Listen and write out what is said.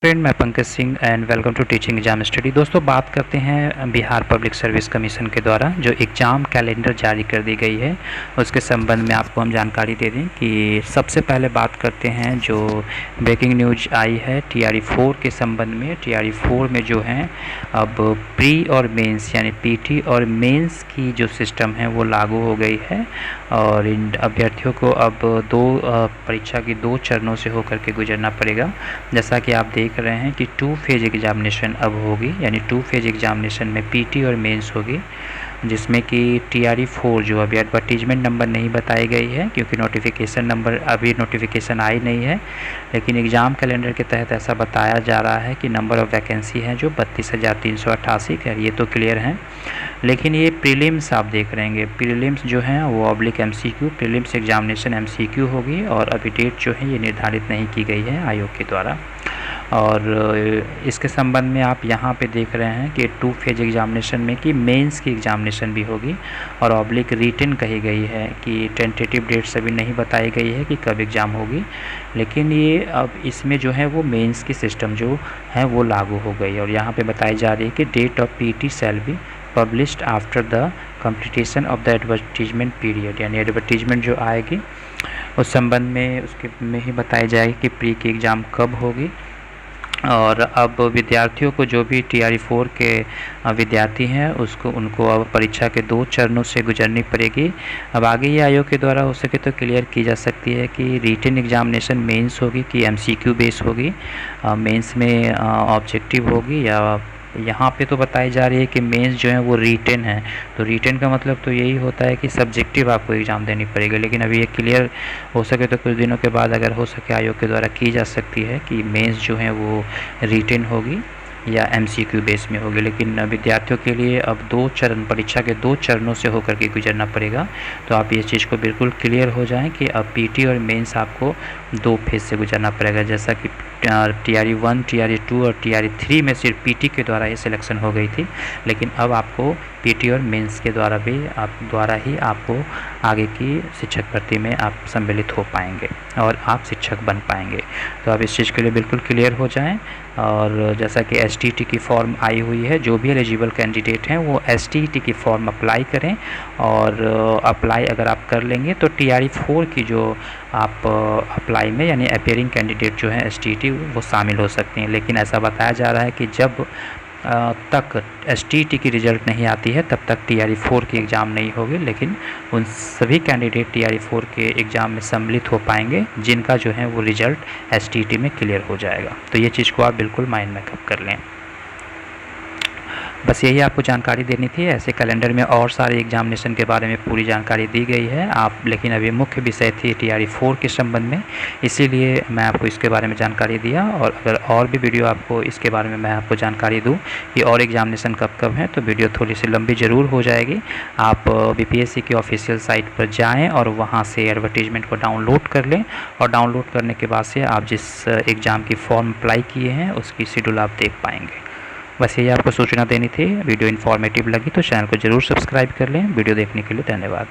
Friend, मैं Pankaj Singh and welcome to teaching exam study. दोस्तों, बात करते हैं बिहार पब्लिक सर्विस कमीशन के द्वारा जो एग्ज़ाम कैलेंडर जारी कर दी गई है उसके संबंध में आपको हम जानकारी दे दें कि सबसे पहले बात करते हैं जो ब्रेकिंग न्यूज आई है TRE 4 के संबंध में। TRE 4 में जो है अब प्री और मेंस यानी PT और मेंस की जो सिस्टम है वो लागू हो गई है और इन अभ्यर्थियों को अब परीक्षा की 2 चरणों से होकर के गुजरना पड़ेगा। जैसा कि आप देख रहे हैं कि 2 फेज एग्जामिनेशन अब होगी, यानी 2 फेज एग्जामिनेशन में PT और मेंस होगी, जिसमें कि TRE 4 जो अभी एडवर्टीजमेंट नंबर नहीं बताई गई है क्योंकि नोटिफिकेशन नंबर अभी नोटिफिकेशन आई नहीं है, लेकिन एग्ज़ाम कैलेंडर के तहत ऐसा बताया जा रहा है कि नंबर ऑफ़ वैकेंसी है जो 32,388 है। ये तो क्लियर है, लेकिन ये प्रीलिम्स आप देख रहे हैं, प्रीलिम्स जो हैं वो oblique MCQ prelims examination MCQ होगी और अभी डेट जो है ये निर्धारित नहीं की गई है आयोग के द्वारा। और इसके संबंध में आप यहाँ पे देख रहे हैं कि 2 फेज एग्जामिनेशन में कि मेंस की एग्जामिनेशन भी होगी और ऑब्लिक रिटन कही गई है कि टेंटेटिव डेट्स अभी नहीं बताई गई है कि कब एग्ज़ाम होगी, लेकिन ये अब इसमें जो है वो मेंस की सिस्टम जो है वो लागू हो गई और यहाँ पे बताई जा रही है कि date of PT shall be published after the completion of the advertisement period, यानी एडवर्टीजमेंट जो आएगी उस संबंध में उसके में ही बताई जाएगी कि प्री की एग्ज़ाम कब होगी। और अब विद्यार्थियों को जो भी TRE 4 के विद्यार्थी हैं उनको अब परीक्षा के 2 चरणों से गुजरनी पड़ेगी। अब आगे ये आयोग के द्वारा हो सके तो क्लियर की जा सकती है कि रिटन एग्जामिनेशन मेंस होगी कि MCQ बेस होगी, मेंस में ऑब्जेक्टिव होगी, या यहाँ पे तो बताई जा रही है कि मेंस जो है वो रिटन है। तो रिटन का मतलब तो यही होता है कि सब्जेक्टिव आपको एग्ज़ाम देनी पड़ेगी, लेकिन अभी ये क्लियर हो सके तो कुछ दिनों के बाद अगर हो सके आयोग के द्वारा की जा सकती है कि मेंस जो है वो रिटन होगी या MCQ बेस में होगी। लेकिन विद्यार्थियों के लिए अब 2 चरण परीक्षा के 2 चरणों से होकर के गुजरना पड़ेगा। तो आप इस चीज़ को बिल्कुल क्लियर हो जाएं कि अब PT और मेंस आपको 2 फेज से गुजरना पड़ेगा। जैसा कि TRE 1, TRE 2 और TRE 3 में सिर्फ PT के द्वारा ही सिलेक्शन हो गई थी, लेकिन अब आपको PT और मेंस के द्वारा ही आपको आगे की शिक्षक भर्ती में आप सम्मिलित हो पाएंगे और आप शिक्षक बन पाएंगे। तो आप इस चीज़ के लिए बिल्कुल क्लियर हो जाएं। और जैसा कि STET की फॉर्म आई हुई है, जो भी एलिजिबल कैंडिडेट हैं वो STET की फॉर्म अप्लाई करें और अप्लाई अगर आप कर लेंगे तो TRE 4 की जो आप अप्लाई में यानी अपेयरिंग कैंडिडेट जो है STET वो शामिल हो सकते हैं। लेकिन ऐसा बताया जा रहा है कि जब तक STET की रिज़ल्ट नहीं आती है तब तक TRE 4 की एग्ज़ाम नहीं होगी, लेकिन उन सभी कैंडिडेट TRE 4 के एग्ज़ाम में सम्मिलित हो पाएंगे जिनका जो है वो रिज़ल्ट STET में क्लियर हो जाएगा। तो ये चीज़ को आप बिल्कुल माइंड में कर लें। बस यही आपको जानकारी देनी थी। ऐसे कैलेंडर में और सारे एग्जामिनेशन के बारे में पूरी जानकारी दी गई है लेकिन अभी मुख्य विषय थी TRE 4 के संबंध में, इसीलिए मैं आपको इसके बारे में जानकारी दिया। और अगर और भी वीडियो आपको इसके बारे में मैं आपको जानकारी दूं कि और एग्जामिनेशन कब कब हैं तो वीडियो थोड़ी सी लंबी ज़रूर हो जाएगी। आप BPSC की ऑफिशियल साइट पर जाएँ और वहाँ से एडवर्टीजमेंट को डाउनलोड कर लें और डाउनलोड करने के बाद से आप जिस एग्ज़ाम की फॉर्म अप्लाई किए हैं उसकी शेड्यूल आप देख पाएंगे। बस यही आपको सूचना देनी थी। वीडियो इन्फॉर्मेटिव लगी तो चैनल को ज़रूर सब्सक्राइब कर लें। वीडियो देखने के लिए धन्यवाद।